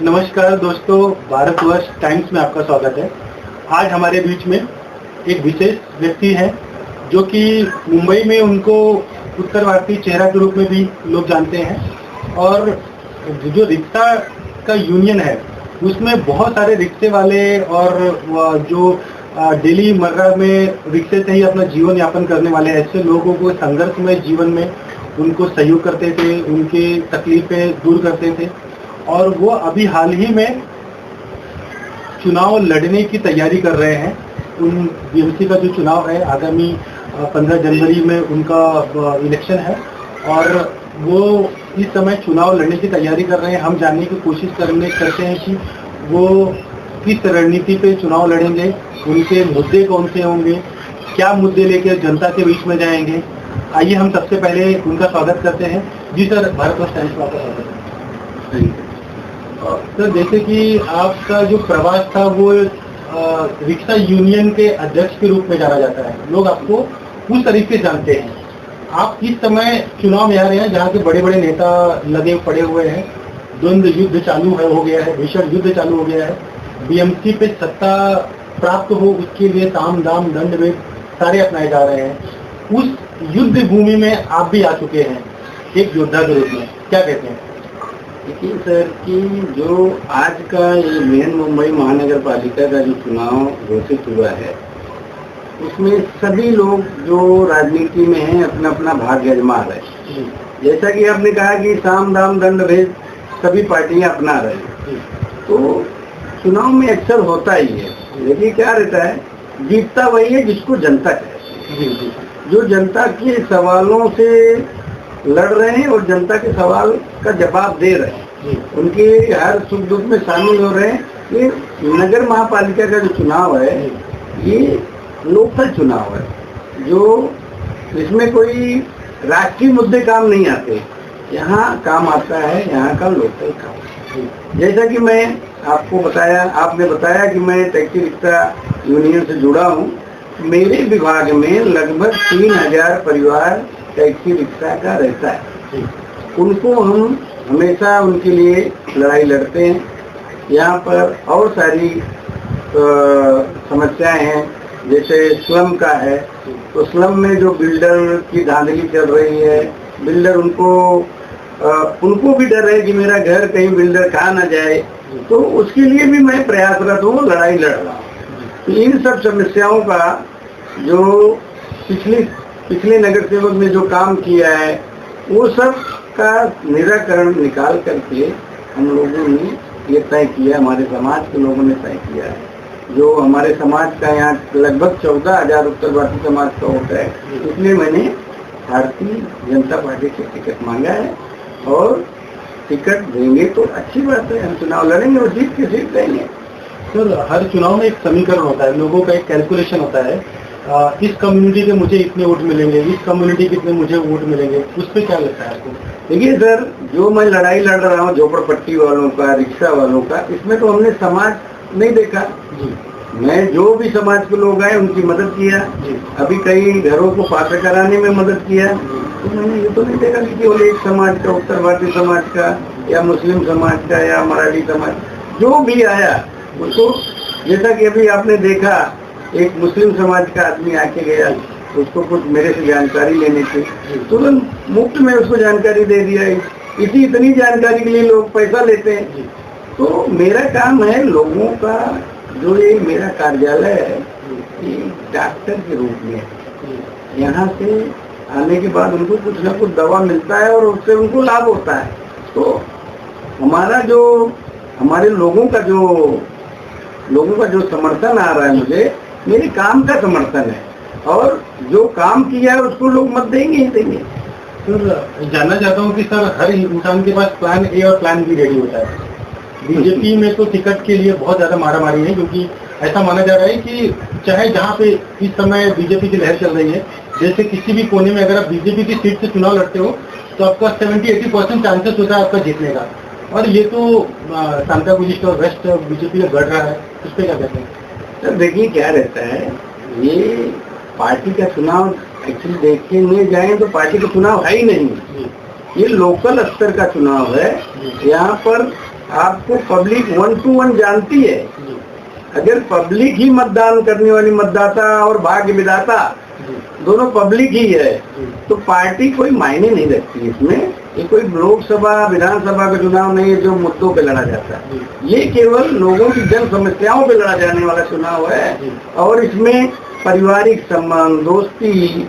नमस्कार दोस्तों, भारतवर्ष टाइम्स में आपका स्वागत है। आज हमारे बीच में एक विशेष व्यक्ति है जो कि मुंबई में उनको उत्तर भारतीय चेहरा के रूप में भी लोग जानते हैं और जो रिक्शा का यूनियन है उसमें बहुत सारे रिक्शे वाले और जो डेली मर्रा में रिक्शे से ही अपना जीवन यापन करने वाले ऐसे लोगों को संघर्षमय जीवन में उनको सहयोग करते थे, उनके तकलीफें दूर करते थे और वो अभी हाल ही में चुनाव लड़ने की तैयारी कर रहे हैं। उन बीएमसी का जो चुनाव है आगामी 15 जनवरी में उनका इलेक्शन है और वो इस समय चुनाव लड़ने की तैयारी कर रहे हैं। हम जानने की कोशिश करते हैं कि वो किस रणनीति पे चुनाव लड़ेंगे, उनके मुद्दे कौन से होंगे, क्या मुद्दे लेकर जनता के बीच में जाएंगे। आइए हम सबसे पहले उनका स्वागत करते हैं। जी सर, भारतवर्ष टाइम्स में आपका स्वागत है। सर, जैसे कि आपका जो प्रवास था वो रिक्शा यूनियन के अध्यक्ष के रूप में जाना जाता है, लोग आपको उस तरीके से जानते हैं। आप इस समय चुनाव में आ रहे हैं जहाँ के बड़े बड़े नेता लगे पड़े हुए हैं, द्वंद्व युद्ध चालू हो गया है, भीषण युद्ध चालू हो गया है। बीएमसी पे सत्ता प्राप्त हो उसके लिए साम दाम दंड भेद सारे अपनाए जा रहे हैं। उस युद्ध भूमि में आप भी आ चुके हैं एक योद्धा के रूप में, क्या कहते हैं? देखिए सर कि जो आज का ये मेन मुंबई महानगर पालिका का जो चुनाव घोषित हुआ है उसमें सभी लोग जो राजनीति में हैं अपना अपना भाग्य आजमा रहे हैं। जैसा कि आपने कहा कि साम दाम दंड भेद सभी पार्टियां अपना रही हैं, तो चुनाव में अक्सर होता ही है। लेकिन क्या रहता है, जीतता वही है जिसको जनता कहती है, जो जनता के सवालों से लड़ रहे हैं और जनता के सवाल का जवाब दे रहे हैं, उनके हर सुख दुख में शामिल हो रहे हैं। ये नगर महापालिका का जो चुनाव है ये लोकल चुनाव है, जो इसमें कोई राष्ट्रीय मुद्दे काम नहीं आते, यहाँ काम आता है यहाँ का लोकल काम। जैसा कि मैं आपको बताया, आपने बताया कि मैं टैक्सी रिक्शा यूनियन से जुड़ा हूँ। मेरे विभाग में लगभग 3000 परिवार टैक्सी रिक्शा का रहता है। उनको हम हमेशा उनके लिए लड़ाई लड़ते हैं। यहाँ पर और सारी समस्याएं हैं, जैसे स्लम का है, तो स्लम में जो बिल्डर की धांधली चल रही है, बिल्डर उनको भी डर है कि मेरा घर कहीं बिल्डर खा ना जाए, तो उसके लिए भी मैं प्रयासरत हूँ, लड़ाई लड़ रहा हूँ। तो इन सब समस्याओं का जो पिछले नगर सेवक ने जो काम किया है वो सब का निराकरण निकाल करके हम लोगों ने ये तय किया, हमारे समाज के लोगों ने तय किया है। जो हमारे समाज का यहाँ लगभग 14,000 उत्तर भारतीय समाज का होता है, इसलिए मैंने भारतीय जनता पार्टी से टिकट मांगा है और टिकट देंगे तो अच्छी बात है, हम चुनाव लड़ेंगे और जीत के सीट देंगे। सर, हर चुनाव में एक समीकरण होता है, लोगों का एक कैलकुलेशन होता है, इस कम्युनिटी के मुझे इतने वोट मिलेंगे, इस कम्युनिटी के इतने मुझे वोट मिलेंगे, उस पर क्या लगता है आपको? देखिए सर, जो मैं लड़ाई लड़ रहा हूँ झोपड़पट्टी वालों का, रिक्शा वालों का, इसमें तो हमने समाज नहीं देखा जी। मैं जो भी समाज के लोग आए उनकी मदद किया जी। अभी कई घरों को पात्र कराने में मदद किया, तो मैंने ये तो नहीं देखा कि केवल एक समाज का, उत्तर भारतीय समाज का या मुस्लिम समाज का या मराठी समाज, जो भी आया उसको, जैसा कि अभी आपने देखा एक मुस्लिम समाज का आदमी आके गया, उसको कुछ मेरे से जानकारी लेने की, तुरंत मुफ्त में उसको जानकारी दे दिया। इतनी जानकारी के लिए लोग पैसा लेते हैं। तो मेरा काम है लोगों का, जो ये मेरा कार्यालय है ये डॉक्टर के रूप में, यहाँ से आने के बाद उनको कुछ ना कुछ दवा मिलता है और उससे उनको लाभ होता है। तो हमारे लोगों का जो समर्थन आ रहा है, मुझे मेरे काम का समर्थन है और जो काम किया है उसको लोग मत देंगे ही देंगे। सर, जानना चाहता हूँ कि सर हर इंसान के पास प्लान ए और प्लान बी रेडी होता है। बीजेपी में तो टिकट के लिए बहुत ज्यादा मारामारी है, क्योंकि ऐसा माना जा रहा है कि चाहे जहाँ पे इस समय बीजेपी की लहर चल रही है, जैसे किसी भी कोने में अगर आप बीजेपी की सीट से चुनाव लड़ते हो तो आपका 70-80% चांसेस होता है आपका जीतने का, और ये तो सांताकुलिस्ट और वेस्ट बीजेपी का बढ़ रहा है, उस पर क्या कहते हैं? सर देखिए क्या रहता है, ये पार्टी का चुनाव एक्चुअली देखने जाए तो पार्टी का चुनाव है ही नहीं, ये लोकल स्तर का चुनाव है। यहाँ पर आपको पब्लिक 1 to 1 जानती है। अगर पब्लिक ही मतदान करने वाली मतदाता और भाग्य विधाता दोनों पब्लिक ही है तो पार्टी कोई मायने नहीं रखती इसमें। ये कोई लोकसभा विधानसभा का चुनाव नहीं है जो मुद्दों पे लड़ा जाता है, ये केवल लोगों की जन समस्याओं पे लड़ा जाने वाला चुनाव है। और इसमें पारिवारिक संबंध, दोस्ती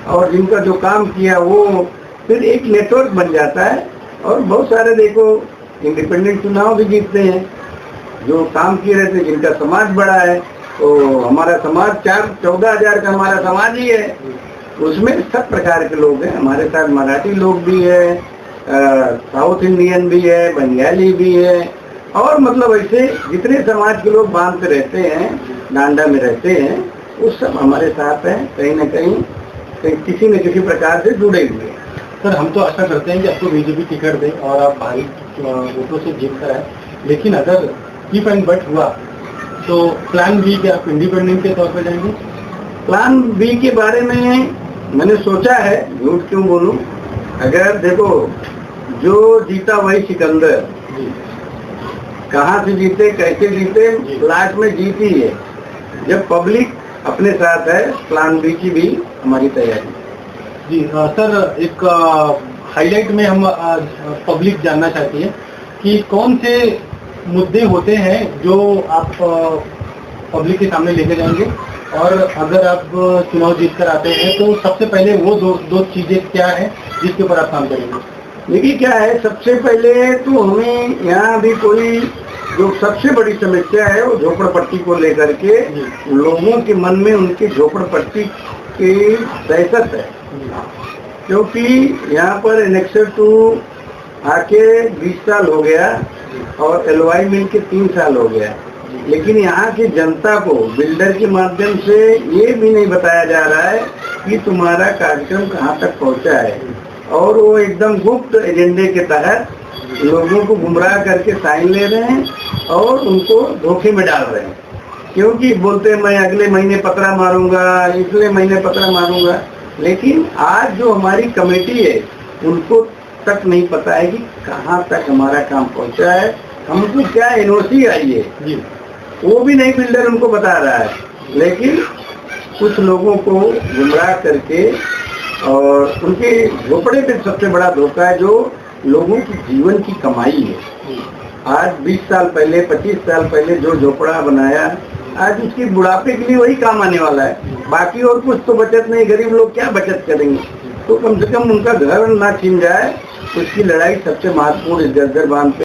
और जिनका जो काम किया वो फिर एक नेटवर्क बन जाता है। और बहुत सारे देखो इंडिपेंडेंट चुनाव भी जीतते हैं जो काम किए रहते हैं, जिनका समाज बड़ा है। तो हमारा समाज 14,000 का हमारा समाज ही है, उसमें सब प्रकार के लोग हैं। हमारे साथ मराठी लोग भी है, साउथ इंडियन भी है, बंगाली भी है, और मतलब ऐसे जितने समाज के लोग बांध पे रहते हैं, डांडा में रहते हैं, वो सब हमारे साथ हैं। कहीं न कहीं किसी न किसी प्रकार से जुड़े हुए हैं। सर, हम तो आशा करते हैं कि आपको बीजेपी टिकट दे और आप भारी वोटों से जीत कर आए, लेकिन अगर इफ एंड बट हुआ तो प्लान बी के आप इंडिपेंडेंट के तौर पर जाएंगे? प्लान बी के बारे में मैंने सोचा है, झूठ क्यों बोलूं। अगर देखो जो जीता वही सिकंदर, कहाँ से जीते कैसे जीते लास्ट में जीत ही है। जब पब्लिक अपने साथ है, प्लान बी की भी हमारी तैयारी। जी सर, एक हाईलाइट में हम पब्लिक जानना चाहती है कि कौन से मुद्दे होते हैं जो आप पब्लिक के सामने लेके जाएंगे, और अगर आप चुनाव जीत कर आते हैं तो सबसे पहले वो दो चीजें क्या है जिसके ऊपर आप काम करेंगे? देखिए क्या है, सबसे पहले तो हमें यहाँ भी कोई जो सबसे बड़ी समस्या है वो झोपड़पट्टी को लेकर के लोगों के मन में उनकी झोपड़पट्टी की दहशत है। क्योंकि यहाँ पर एनेक्सर 2 आके 20 साल हो गया और LOI मिल के 3 साल हो गया, लेकिन यहाँ की जनता को बिल्डर के माध्यम से ये भी नहीं बताया जा रहा है कि तुम्हारा कार्यक्रम कहाँ तक पहुँचा है। और वो एकदम गुप्त एजेंडे के तहत लोगों को गुमराह करके साइन ले रहे हैं और उनको धोखे में डाल रहे हैं। क्योंकि बोलते हैं मैं अगले महीने पतरा मारूंगा, पिछले महीने पतरा मारूंगा, लेकिन आज जो हमारी कमेटी है उनको तक नहीं पता है कि कहाँ तक हमारा काम पहुँचा है, हमको क्या NOC आई है, वो भी नहीं बिल्डर उनको बता रहा है। लेकिन कुछ लोगों को गुमराह करके और उनके झोपड़े पे सबसे बड़ा धोखा है जो लोगों की जीवन की कमाई है। आज 20 साल पहले 25 साल पहले जो झोपड़ा बनाया आज उसकी बुढ़ापे के लिए वही काम आने वाला है। बाकी और कुछ तो बचत नहीं, गरीब लोग क्या बचत करेंगे। तो कम से कम उनका घर ना छीन जाए, उसकी लड़ाई सबसे महत्वपूर्ण इस जर्जर बांध पे